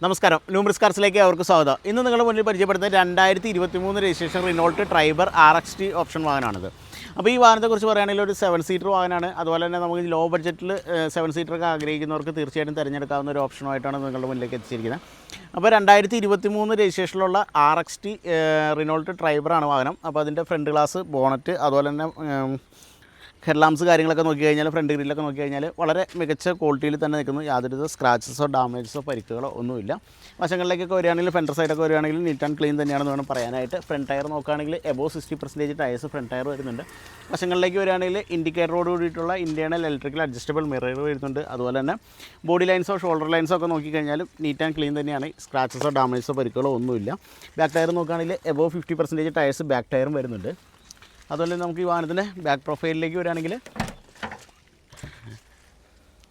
നമസ്കാരം, ന്യൂമറിസ് കാർസിലേക്ക് അവർക്ക് സ്വാഗതം. ഇന്ന് നിങ്ങളുടെ മുന്നിൽ പരിചയപ്പെടുത്തുന്നത് 2023 registration Renault Triber RXT option വാഹനമാണിത്. അപ്പോൾ ഈ വാഹനത്തെക്കുറിച്ച് പറയുകയാണെങ്കിൽ ഒരു 7 സീറ്റർ വാഹനമാണ്. അതുപോലെ തന്നെ നമുക്ക് ലോ ബഡ്ജറ്റിൽ 7 സീറ്ററൊക്കെ ആഗ്രഹിക്കുന്നവർക്ക് തീർച്ചയായിട്ടും തിരഞ്ഞെടുക്കാവുന്ന ഒരു ഓപ്ഷനുമായിട്ടാണ് നിങ്ങളുടെ മുന്നിലേക്ക് എത്തിച്ചിരിക്കുന്നത്. അപ്പോൾ 2023 രജിസ്ട്രേഷനിലുള്ള RXT റിനോൾട്ട് ട്രൈബറാണ് വാഹനം. അപ്പോൾ അതിൻ്റെ ഫ്രണ്ട് ഗ്ലാസ്, ബോണറ്റ്, അതുപോലെ തന്നെ ഹെഡ്ലാംസ് കാര്യങ്ങളൊക്കെ നോക്കിക്കഴിഞ്ഞാൽ, ഫ്രണ്ട് ഗ്രില്ലൊക്കെ നോക്കിക്കഴിഞ്ഞാൽ വളരെ മികച്ച ക്വാളിറ്റിയിൽ തന്നെ നിൽക്കുന്നു. യാതൊരു സ്ക്രാച്ചസോ ഡാമേജസോ പരിക്കുകളോ ഒന്നുമില്ല. വശങ്ങളിലേക്കൊക്കെ വരികയാണെങ്കിൽ, ഫ്രണ്ട് സൈഡൊക്കെ വരികയാണെങ്കിൽ നീറ്റ് ആൻഡ് ക്ലീൻ തന്നെയാണെന്ന് വേണം പറയാനായിട്ട്. ഫ്രണ്ട് ടയർ നോക്കുകയാണെങ്കിൽ എബോവ് 60% ടയേഴ്സ് ഫ്രണ്ട് ടയർ വരുന്നുണ്ട്. വശങ്ങളിലേക്ക് വരികയാണെങ്കിൽ ഇൻഡിക്കേറ്ററോട് കൂടിയിട്ടുള്ള ഇൻറ്റേർണൽ ഇലക്ട്രിക്കൽ അഡ്ജസ്റ്റബിൾ മിറർ വരുന്നുണ്ട്. അതുപോലെ തന്നെ ബോഡി ലൈൻസോ ഷോൾഡർ ലൈൻസോ ഒക്കെ നോക്കിക്കഴിഞ്ഞാലും നീറ്റ് ആൻഡ് ക്ലീൻ തന്നെയാണ്. സ്ക്രാച്ചസോ ഡാമേജസോ പരിക്കുകളോ ഒന്നുമില്ല. ബാക്ക് ടയർ നോക്കുകയാണെങ്കിൽ എബോവ് 50% ടയേഴ്സ് ബാക്ക് ടയറും വരുന്നുണ്ട്. അതുപോലെ നമുക്ക് ഈ വാഹനത്തിൻ്റെ ബാക്ക് പ്രൊഫൈലിലേക്ക് വരികയാണെങ്കിൽ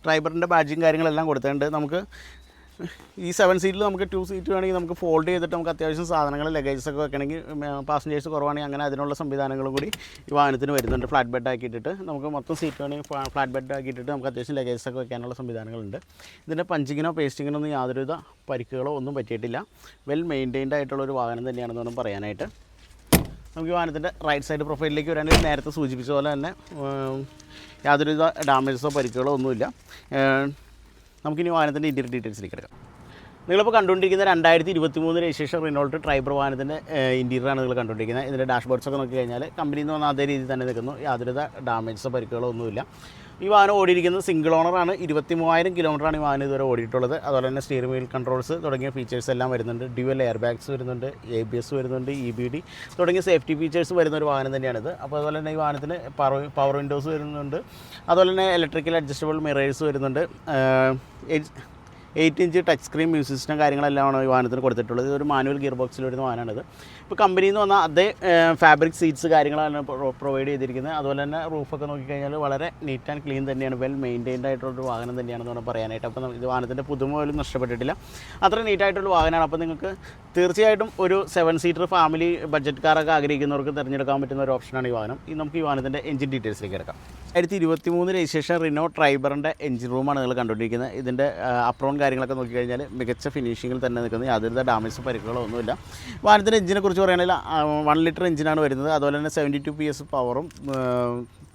ഡ്രൈവറിൻ്റെ ബാഡ്ജിങ് കാര്യങ്ങളെല്ലാം കൊടുത്തിട്ടുണ്ട്. നമുക്ക് ഈ 7 സീറ്റിൽ നമുക്ക് 2 സീറ്റ് വേണമെങ്കിൽ നമുക്ക് ഫോൾഡ് ചെയ്തിട്ട് നമുക്ക് അത്യാവശ്യം സാധനങ്ങൾ, ലഗേജസൊക്കെ വെക്കണമെങ്കിൽ, പാസഞ്ചേഴ്സ് കുറവാണെങ്കിൽ അങ്ങനെ അതിനുള്ള സംവിധാനങ്ങളും കൂടി ഈ വാഹനത്തിന് വരുന്നുണ്ട്. ഫ്ലാറ്റ് ബെഡ് ആക്കിയിട്ടിട്ട് നമുക്ക് മൊത്തം സീറ്റ് വേണമെങ്കിൽ ഫ്ലാറ്റ് ബെഡ് ആക്കിയിട്ടിട്ട് നമുക്ക് അത്യാവശ്യം ലഗേജസൊക്കെ വെക്കാനുള്ള സംവിധാനങ്ങളുണ്ട്. ഇതിൻ്റെ പഞ്ചിങ്ങിനോ പേസ്റ്റിങ്ങിനോ ഒന്നും യാതൊരുവിധ പരിക്കുകളോ ഒന്നും പറ്റിയിട്ടില്ല. വെൽ മെയിൻറ്റെയിൻഡ് ആയിട്ടുള്ളൊരു വാഹനം തന്നെയാണെന്ന് വേണം പറയാനായിട്ട്. നമുക്ക് ഈ വാഹനത്തിൻ്റെ റൈറ്റ് സൈഡ് പ്രൊഫൈലിലേക്ക് വരാണെങ്കിൽ നേരത്തെ സൂചിപ്പിച്ച പോലെ തന്നെ യാതൊരുവിധ ഡാമേജസോ പരിക്കുകളോ ഒന്നുമില്ല. നമുക്കിനി വാഹനത്തിൻ്റെ ഇൻറ്റീരിയർ ഡീറ്റെയിൽസിലേക്ക് എടുക്കാം. നിങ്ങളിപ്പോൾ കണ്ടുകൊണ്ടിരിക്കുന്ന 2023 രജിസ്ട്രേഷൻ റിനോൾട്ട് ട്രൈബർ വാഹനത്തിൻ്റെ ഇൻറ്റീരിയറാണ് നിങ്ങൾ കണ്ടുകൊണ്ടിരിക്കുന്നത്. ഇതിൻ്റെ ഡാഷ്ബോർഡ്സൊക്കെ നോക്കി കഴിഞ്ഞാൽ കമ്പനിയിൽ നിന്ന് വന്ന അതേ രീതിയിൽ തന്നെ നിൽക്കുന്നു. യാതൊരുവിധ ഡാമേജസോ പരിക്കുകളോ ഒന്നുമില്ല. ഈ വാഹനം ഓടിയിരിക്കുന്നത് സിംഗിൾ ഓണറാണ്. 23,000 കിലോമീറ്ററാണ് ഈ വാഹനം ഇതുവരെ ഓടിയിട്ടുള്ളത്. അതുപോലെ തന്നെ സ്റ്റിയറിംഗ് വീൽ കൺട്രോൾസ് തുടങ്ങിയ ഫീച്ചേഴ്സ് എല്ലാം വരുന്നുണ്ട്. ഡ്യുവൽ എയർ ബാഗ്സ് വരുന്നുണ്ട്, ABS വരുന്നുണ്ട്, EBD തുടങ്ങിയ സേഫ്റ്റി ഫീച്ചേഴ്സ് വരുന്ന ഒരു വാഹനം തന്നെയാണിത്. അപ്പോൾ അതുപോലെ തന്നെ ഈ വാഹനത്തിന് പവർ വിൻഡോസ് വരുന്നുണ്ട്. അതുപോലെ തന്നെ ഇലക്ട്രിക്കൽ അഡ്ജസ്റ്റബിൾ മിറേഴ്സ് വരുന്നുണ്ട്. 8 inch touch screen music system കാര്യങ്ങളെല്ലാമാണ് ഈ വാഹനത്തിന് കൊടുത്തിട്ടുള്ളത്. ഇതൊരു മാനുവൽ ഗിയർ ബോക്സിൽ വരുന്ന വാഹനമാണിത്. ഇപ്പോൾ കമ്പനിയിൽ നിന്ന് വന്ന അതേ ഫാബ്രിക് സീറ്റ്സ് കാര്യങ്ങളാണ് പ്രൊവൈഡ് ചെയ്തിരിക്കുന്നത്. അതുപോലെ തന്നെ റൂഫൊക്കെ നോക്കിക്കഴിഞ്ഞാൽ വളരെ നീറ്റ് ആൻഡ് ക്ലീൻ തന്നെയാണ്. വെൽ മെയിൻറ്റെയിൻഡ് ആയിട്ടുള്ളൊരു വാഹനം തന്നെയാണെന്ന് വേണം പറയാനായിട്ട്. അപ്പോൾ ഇത് വാഹനത്തിൻ്റെ പുതുമ പോലും നഷ്ടപ്പെട്ടിട്ടില്ല. അത്ര നീറ്റായിട്ടുള്ള വാഹനമാണ്. അപ്പോൾ നിങ്ങൾക്ക് തീർച്ചയായിട്ടും ഒരു 7 സീറ്റർ ഫാമിലി ബഡ്ജറ്റ് കാറൊക്കെ ആഗ്രഹിക്കുന്നവർക്ക് തിരഞ്ഞെടുക്കാൻ പറ്റുന്ന ഒരു ഓപ്ഷനാണ് ഈ വാഹനം. നമുക്ക് ഈ വാഹനത്തിൻ്റെ എഞ്ചിൻ ഡീറ്റെയിൽസിലേക്ക് എടുക്കാം. 2023 രജിസ്ട്രേഷൻ റിനോ ട്രൈബറിൻ്റെ എഞ്ചിൻ റൂമാണ് നിങ്ങൾ കണ്ടുകൊണ്ടിരിക്കുന്നത്. ഇതിൻ്റെ അപ്രോൺ കാര്യങ്ങളൊക്കെ നോക്കിക്കഴിഞ്ഞാൽ മികച്ച ഫിനിഷിങ്ങിൽ തന്നെ നിൽക്കുന്നത്. യാതൊരു ഡാമേജ് പരിക്കുകളോ ഒന്നുമില്ല. വാഹനത്തിൻ്റെ എഞ്ചിനെ കുറിച്ച് പറയുകയാണെങ്കിൽ 1 ലിറ്റർ എഞ്ചിനാണ് വരുന്നത്. അതുപോലെ തന്നെ 72 PS പവറും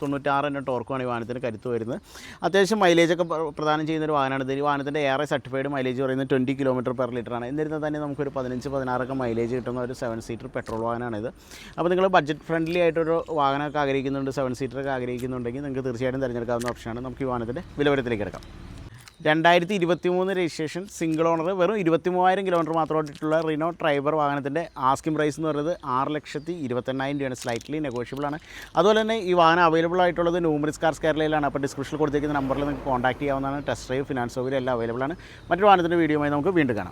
96 ടോർക്കുമാണ് ഈ വാഹനത്തിന് കരുത്ത് വരുന്നത്. അത്യാവശ്യം മൈലേജൊക്കെ പ്രദാനം ചെയ്യുന്നൊരു വാഹനമാണ്. ഈ വാഹനത്തിൻ്റെ ARA സർട്ടിഫൈഡ് മൈലേജ് പറയുന്നത് 20 km/ലിറ്ററാണ്. എന്നിരുന്നാൽ തന്നെ നമുക്കൊരു 15-16 മൈലേജ് കിട്ടുന്ന ഒരു 7 സീറ്റർ പെട്രോൾ വാഹനമാണിത്. അപ്പോൾ നിങ്ങൾ ബഡ്ജറ്റ് ഫ്രണ്ട്ലി ആയിട്ടൊരു വാഹനമൊക്കെ ആഗ്രഹിക്കുന്നുണ്ട്, 7 സീറ്ററൊക്കെ ആഗ്രഹിക്കുന്നുണ്ടെങ്കിൽ നിങ്ങൾക്ക് തീർച്ചയായിട്ടും തിരഞ്ഞെടുക്കാവുന്ന ഓപ്ഷനാണ്. നമുക്ക് ഈ വാഹനത്തിൻ്റെ വിലവരത്തിലേക്ക് എടുക്കാം. 2023 രജിസ്ട്രേഷൻ സിംഗിൾ ഓണർ, വെറും 23,000 കിലോമീറ്റർ മാത്രം ഓടിയിട്ടുള്ള റിനോ ട്രൈബർ വാഹനത്തിൻ്റെ ആസ്കിംഗ് പ്രൈസ് എന്ന് പറയുന്നത് 6,28,000 രൂപയാണ്. സ്ലൈറ്റ്ലി നെഗോഷ്യബിൾ ആണ്. അതുപോലെ തന്നെ ഈ വാഹനം അവൈലബിൾ ആയിട്ടുള്ളത് ന്യൂമറിസ് കാർസ് കേരളയിലാണ്. അപ്പോൾ ഡിസ്ക്രിപ്ഷനിൽ കൊടുത്തിരിക്കുന്ന നമ്പറിൽ നിങ്ങൾക്ക് കോൺടാക്ട് ചെയ്യാവുന്നതാണ്. ടെസ്റ്റ് ഡ്രൈവ്, ഫിനാൻസ് സൗകര്യം എല്ലാം അവൈലബിൾ ആണ്. മറ്റൊരു വാഹനത്തിൻ്റെ വീഡിയോയുമായി നമുക്ക് വീണ്ടും കാണാം.